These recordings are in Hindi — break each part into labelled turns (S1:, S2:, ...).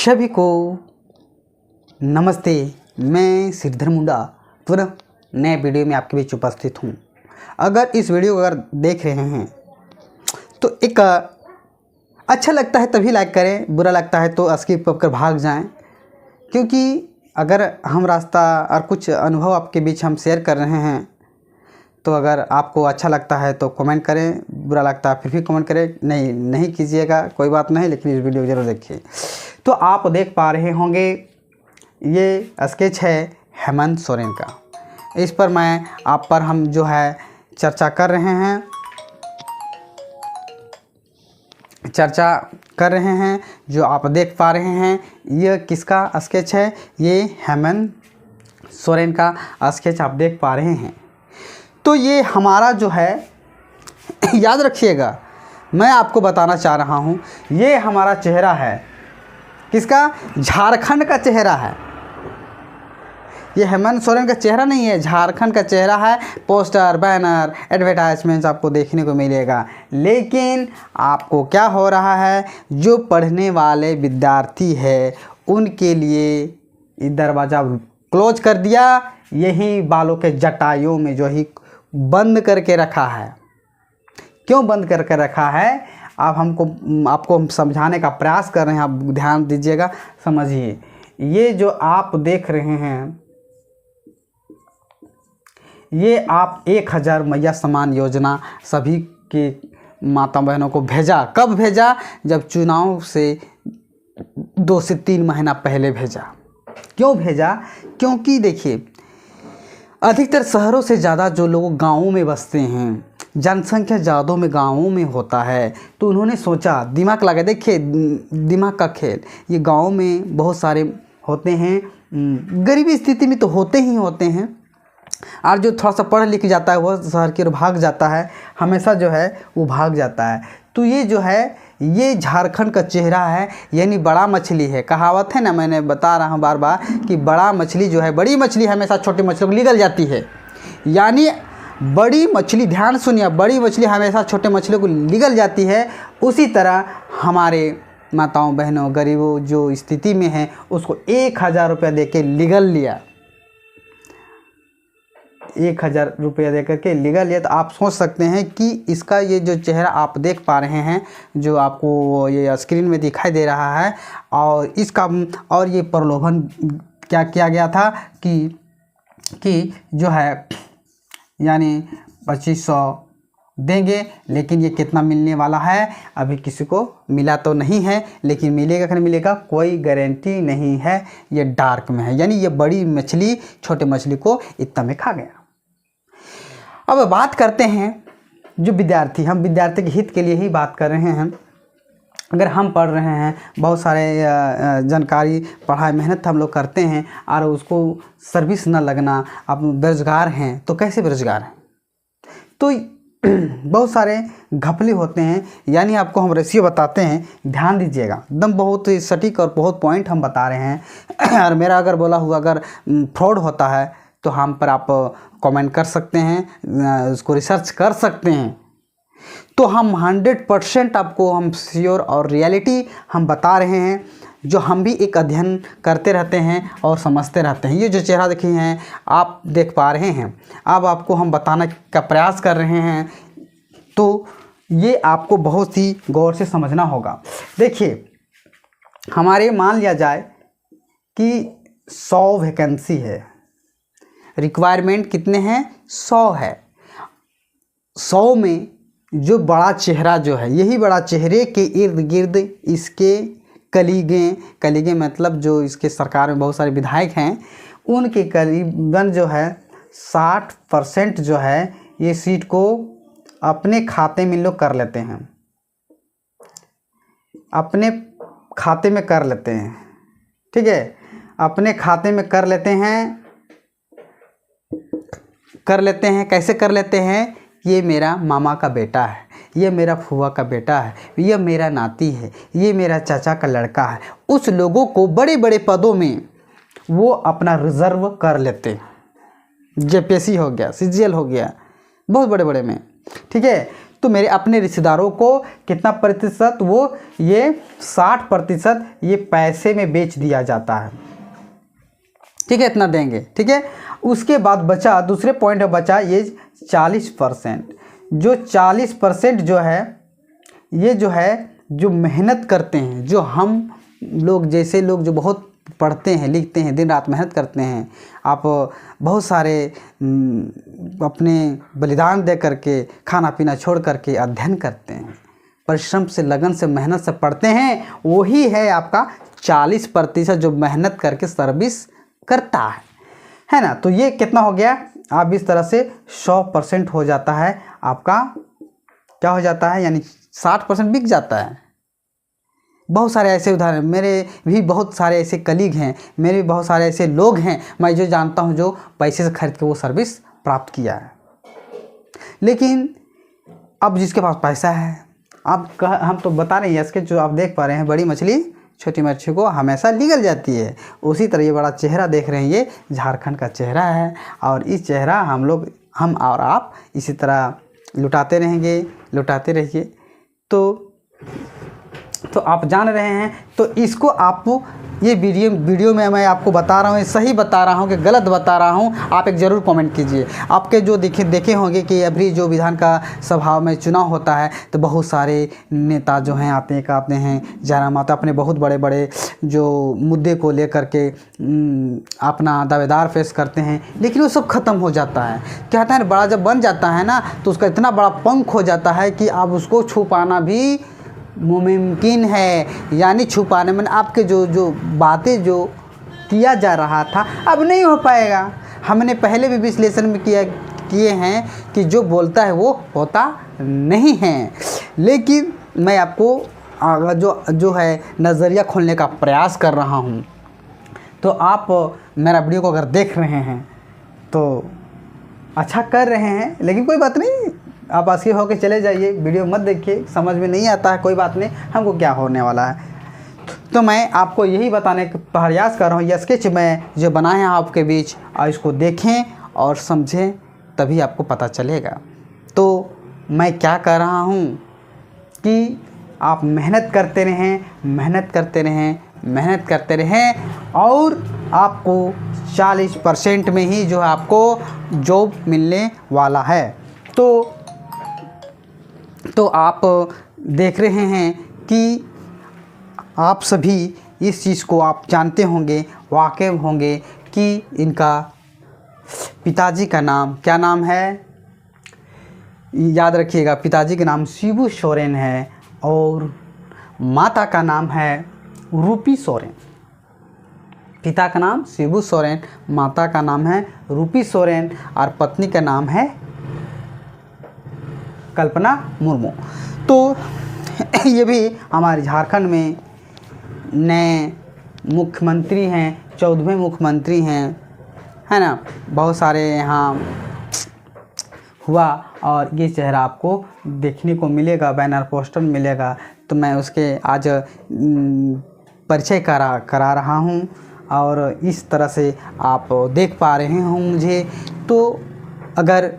S1: सभी को नमस्ते। मैं श्रीधर मुंडा पुनः नए वीडियो में आपके बीच उपस्थित हूँ। अगर इस वीडियो को अगर देख रहे हैं तो एक अच्छा लगता है तभी लाइक करें, बुरा लगता है तो स्किप कर भाग जाएं। क्योंकि अगर हम रास्ता और कुछ अनुभव आपके बीच हम शेयर कर रहे हैं तो अगर आपको अच्छा लगता है तो कमेंट करें, बुरा लगता है फिर भी कमेंट करें, नहीं कीजिएगा कोई बात नहीं, लेकिन इस वीडियो को ज़रूर देखिए। तो आप देख पा रहे होंगे ये स्केच है हेमंत सोरेन का। इस पर मैं आप पर हम जो है चर्चा कर रहे हैं जो आप देख पा रहे हैं। यह किसका स्केच है? ये हेमंत सोरेन का स्केच आप देख पा रहे हैं। तो ये हमारा जो है याद रखिएगा, मैं आपको बताना चाह रहा हूँ, ये हमारा चेहरा है। किसका? झारखंड का चेहरा है। ये हेमंत सोरेन का चेहरा नहीं है, झारखंड का चेहरा है। पोस्टर, बैनर, एडवर्टाइजमेंट्स आपको देखने को मिलेगा। लेकिन आपको क्या हो रहा है, जो पढ़ने वाले विद्यार्थी है उनके लिए दरवाज़ा क्लोज कर दिया। यही बालों के जटाइयों में जो ही बंद करके रखा है। क्यों बंद करके रखा है? आपको हम समझाने का प्रयास कर रहे हैं, आप ध्यान दीजिएगा, समझिए। ये जो आप देख रहे हैं, ये आप 1000 मैया सम्मान योजना सभी के माता बहनों को भेजा। कब भेजा? जब चुनाव से 2 से 3 महीना पहले भेजा। क्यों भेजा? क्योंकि देखिए, अधिकतर शहरों से ज़्यादा जो लोग गाँवों में बसते हैं, जनसंख्या ज़्यादा में गाँवों में होता है, तो उन्होंने सोचा, दिमाग लगा, देखिए दिमाग का खेल। ये गाँव में बहुत सारे होते हैं, गरीबी स्थिति में तो होते हैं, और जो थोड़ा सा पढ़ लिख जाता है वह शहर की ओर भाग जाता है, हमेशा जो है वो भाग जाता है। तो ये जो है ये झारखंड का चेहरा है, यानी बड़ा मछली है। कहावत है ना, मैंने बता रहा हूँ बार बार कि बड़ा मछली जो है, बड़ी मछली हमेशा छोटी मछलियों को निगल जाती है। यानी बड़ी मछली, ध्यान सुनिए, बड़ी मछली हमेशा छोटे मछलियों को निगल जाती है। उसी तरह हमारे माताओं बहनों गरीबों जो स्थिति में हैं उसको 1000 रुपया दे के निगल लिया। 1000 रुपया दे करके निगल लिया। तो आप सोच सकते हैं कि इसका ये जो चेहरा आप देख पा रहे हैं, जो आपको ये स्क्रीन में दिखाई दे रहा है, और इसका और ये प्रलोभन क्या किया गया था कि जो है यानी 2500 देंगे। लेकिन ये कितना मिलने वाला है अभी किसी को मिला तो नहीं है, लेकिन मिलेगा कि नहीं मिलेगा कोई गारंटी नहीं है। ये डार्क में है, यानी ये बड़ी मछली छोटे मछली को इतना में खा गया। अब बात करते हैं जो विद्यार्थी, हम विद्यार्थी के हित के लिए ही बात कर रहे हैं। अगर हम पढ़ रहे हैं, बहुत सारे जानकारी पढ़ाई मेहनत हम लोग करते हैं और उसको सर्विस न लगना, आप बेरोजगार हैं तो कैसे बेरोजगार हैं? तो बहुत सारे घपले होते हैं। यानी आपको हम रेशियो बताते हैं, ध्यान दीजिएगा, एकदम बहुत सटीक और बहुत पॉइंट हम बता रहे हैं। और मेरा अगर बोला हुआ अगर फ्रॉड होता है तो हम पर आप कमेंट कर सकते हैं, उसको रिसर्च कर सकते हैं। तो हम 100% आपको हम श्योर और रियलिटी हम बता रहे हैं, जो हम भी एक अध्ययन करते रहते हैं और समझते रहते हैं। ये जो चेहरा देखे हैं आप देख पा रहे हैं, अब आपको हम बताने का प्रयास कर रहे हैं, तो ये आपको बहुत ही गौर से समझना होगा। देखिए, हमारे मान लिया जाए कि 100 वैकेंसी है, रिक्वायरमेंट कितने हैं? 100 है। 100 में जो बड़ा चेहरा जो है, यही बड़ा चेहरे के इर्द गिर्द इसके कलीगे मतलब जो इसके सरकार में बहुत सारे विधायक हैं, उनके करीबन जो है 60% जो है ये सीट को अपने खाते में लोग कर लेते हैं, अपने खाते में कर लेते हैं। ठीक है, अपने खाते में कर लेते हैं। कैसे कर लेते हैं? ये मेरा मामा का बेटा है, ये मेरा फूफा का बेटा है, ये मेरा नाती है, ये मेरा चाचा का लड़का है। उस लोगों को बड़े बड़े पदों में वो अपना रिजर्व कर लेते हैं। जेपीएससी हो गया, सीजीएल हो गया, बहुत बड़े बड़े में। ठीक है। तो मेरे अपने रिश्तेदारों को कितना प्रतिशत, वो ये 60% ये पैसे में बेच दिया जाता है, ठीक है, इतना देंगे, ठीक है। उसके बाद बचा, दूसरे पॉइंट में बचा ये 40%। जो 40% जो है, ये जो है जो मेहनत करते हैं, जो हम लोग जैसे लोग जो बहुत पढ़ते हैं लिखते हैं, दिन रात मेहनत करते हैं, आप बहुत सारे अपने बलिदान दे करके, खाना पीना छोड़ करके अध्ययन करते हैं, परिश्रम से, लगन से, मेहनत से पढ़ते हैं, वही है आपका 40% जो मेहनत करके सर्विस करता है ना। तो ये कितना हो गया, आप इस तरह से 100% हो जाता है आपका, क्या हो जाता है, यानी 60% बिक जाता है। बहुत सारे ऐसे उदाहरण, मेरे भी बहुत सारे ऐसे कलीग हैं, मेरे भी बहुत सारे ऐसे लोग हैं मैं जो जानता हूं जो पैसे से खरीद के वो सर्विस प्राप्त किया है। लेकिन अब जिसके पास पैसा है, हम तो बता रहे हैं इसके, जो आप देख पा रहे हैं, बड़ी मछली छोटी मच्छी को हमेशा निगल जाती है। उसी तरह ये बड़ा चेहरा देख रहे हैं, ये झारखंड का चेहरा है, और इस चेहरा हम और आप इसी तरह लुटाते रहेंगे, लुटाते रहिए। तो आप जान रहे हैं। तो इसको आप ये वीडियो में मैं आपको बता रहा हूँ, सही बता रहा हूँ कि गलत बता रहा हूँ, आप एक ज़रूर कमेंट कीजिए। आपके जो देखे होंगे कि अभी जो विधान का सभा में चुनाव होता है तो बहुत सारे नेता जो हैं आते हैं जयराम आता अपने बहुत बड़े बड़े जो मुद्दे को लेकर के अपना दावेदार पेश करते हैं, लेकिन वो सब ख़त्म हो जाता है। क्या कहते हैं, बड़ा जब बन जाता है ना तो उसका इतना बड़ा पंख हो जाता है कि अब उसको छुपाना भी मुमकिन है, यानी छुपाने में आपके जो बातें जो किया जा रहा था अब नहीं हो पाएगा। हमने पहले भी विश्लेषण में किए हैं कि जो बोलता है वो होता नहीं है। लेकिन मैं आपको जो है नज़रिया खोलने का प्रयास कर रहा हूँ। तो आप मेरा वीडियो को अगर देख रहे हैं तो अच्छा कर रहे हैं, लेकिन कोई बात नहीं, आप आस्की होकर चले जाइए, वीडियो मत देखिए, समझ में नहीं आता है कोई बात नहीं, हमको क्या होने वाला है। तो मैं आपको यही बताने का प्रयास कर रहा हूँ, ये स्केच मैं जो बनाए हैं आपके बीच, और इसको देखें और समझें, तभी आपको पता चलेगा। तो मैं क्या कर रहा हूँ कि आप मेहनत करते रहें, मेहनत करते रहें, मेहनत करते रहें, और आपको 40% में ही जो है आपको जॉब मिलने वाला है। तो आप देख रहे हैं कि आप सभी इस चीज़ को आप जानते होंगे, वाकिफ़ होंगे कि इनका पिताजी का नाम क्या नाम है, याद रखिएगा, पिताजी का नाम शिबू सोरेन है और माता का नाम है रूपी सोरेन। पिता का नाम शिबू सोरेन, माता का नाम है रूपी सोरेन, और पत्नी का नाम है कल्पना मुर्मू। तो ये भी हमारे झारखंड में नए मुख्यमंत्री हैं, 14वें मुख्यमंत्री हैं, है ना। बहुत सारे यहाँ हुआ, और ये चेहरा आपको देखने को मिलेगा, बैनर पोस्टर मिलेगा। तो मैं उसके आज परिचय करा रहा हूँ, और इस तरह से आप देख पा रहे हों मुझे। तो अगर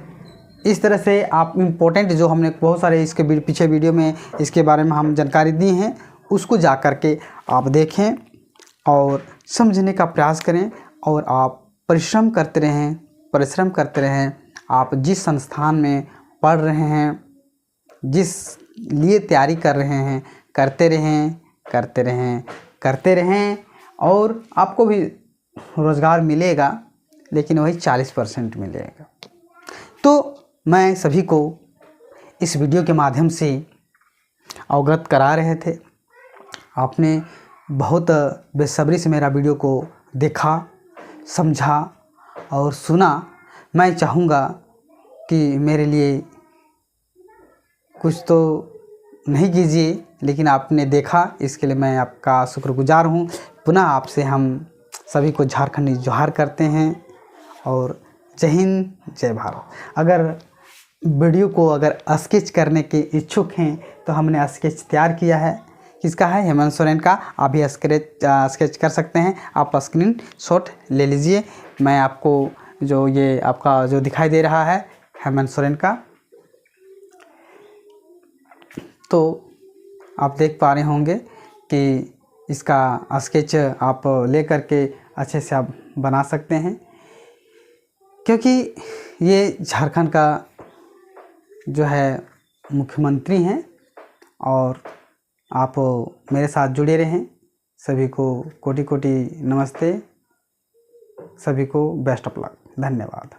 S1: इस तरह से आप इम्पोर्टेंट जो हमने बहुत सारे इसके पीछे वीडियो में इसके बारे में हम जानकारी दी हैं, उसको जा कर के आप देखें और समझने का प्रयास करें, और आप परिश्रम करते रहें। आप जिस संस्थान में पढ़ रहे हैं, जिस लिए तैयारी कर रहे हैं, करते रहें, और आपको भी रोज़गार मिलेगा, लेकिन वही 40% मिलेगा। तो मैं सभी को इस वीडियो के माध्यम से अवगत करा रहे थे। आपने बहुत बेसब्री से मेरा वीडियो को देखा, समझा और सुना। मैं चाहूँगा कि मेरे लिए कुछ तो नहीं कीजिए, लेकिन आपने देखा, इसके लिए मैं आपका शुक्रगुजार हूँ। पुनः आपसे हम सभी को झारखंडी जोहार करते हैं, और जय हिंद, जय भारत। अगर वीडियो को अगर स्केच करने के इच्छुक हैं तो हमने स्केच तैयार किया है, किसका है, हेमंत सोरेन का। आप भी स्केच कर सकते हैं, आप स्क्रीन शॉट ले लीजिए। मैं आपको जो ये आपका जो दिखाई दे रहा है हेमंत सोरेन का, तो आप देख पा रहे होंगे कि इसका स्केच आप ले करके अच्छे से आप बना सकते हैं, क्योंकि ये झारखंड का जो है मुख्यमंत्री हैं। और आप मेरे साथ जुड़े रहें। सभी को कोटि कोटि नमस्ते, सभी को बेस्ट ऑफ लक। धन्यवाद।